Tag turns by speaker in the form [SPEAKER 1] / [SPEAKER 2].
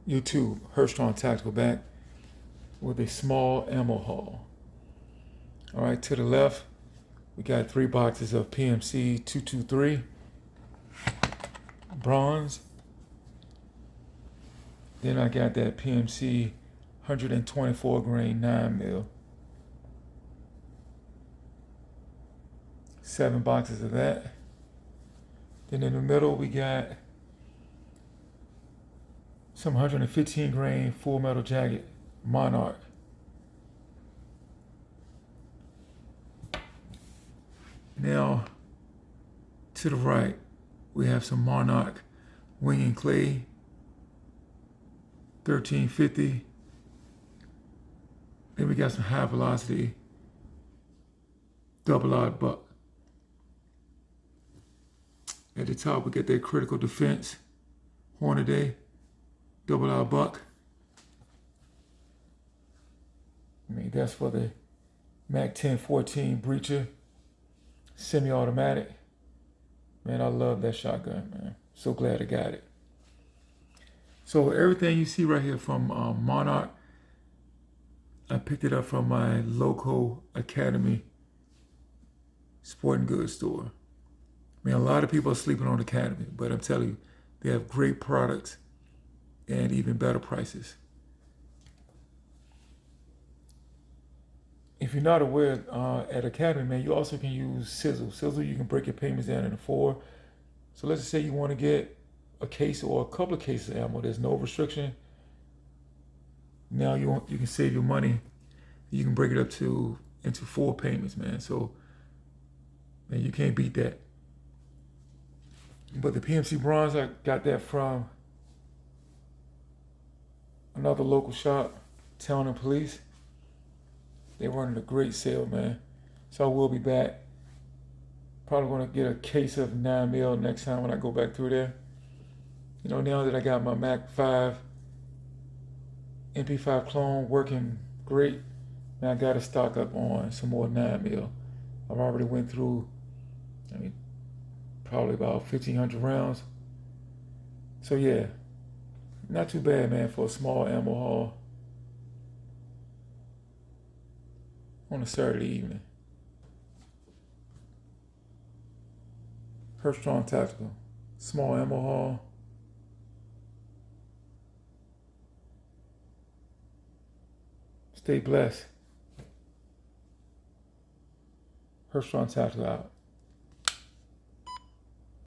[SPEAKER 1] YouTube, Herstrong Tactical back with a small ammo haul. All right, to the left, we got 3 boxes of PMC 223 bronze. Then I got that PMC 124 grain 9mm. 7 boxes of that. Then in the middle, we got some 115 grain Full Metal Jacket Monarch. Now, to the right, we have some Monarch Wing and Clay 1350. Then we got some high velocity double-aught buck. At the top, we get that Critical Defense Hornady double-aught buck. I mean, that's for the Mac 1014 Breacher semi-automatic. Man, I love that shotgun, man. So glad I got it. So everything you see right here from Monarch, I picked it up from my local Academy sporting goods store. I mean, a lot of people are sleeping on Academy, but I'm telling you, they have great products and even better prices. If you're not aware, at Academy, man, you also can use Sizzle. Sizzle, you can break your payments down into 4. So let's just say you want to get a case or a couple of cases of ammo. There's no restriction. Now you can save your money. You can break it up into 4 payments, man. So, man, you can't beat that. But the PMC bronze, I got that from another local shop, Town and Police. They're running a great sale, man. So I will be back. Probably going to get a case of 9mm next time when I go back through there. You know, now that I got my Mac 5 MP5 clone working great, man, I got to stock up on some more 9mm. I've already went through, I mean, probably about 1,500 rounds. So yeah, not too bad, man, for a small ammo haul on a Saturday evening. Herstrong Tactical, small ammo haul. Stay blessed. Herstrong Tactical out.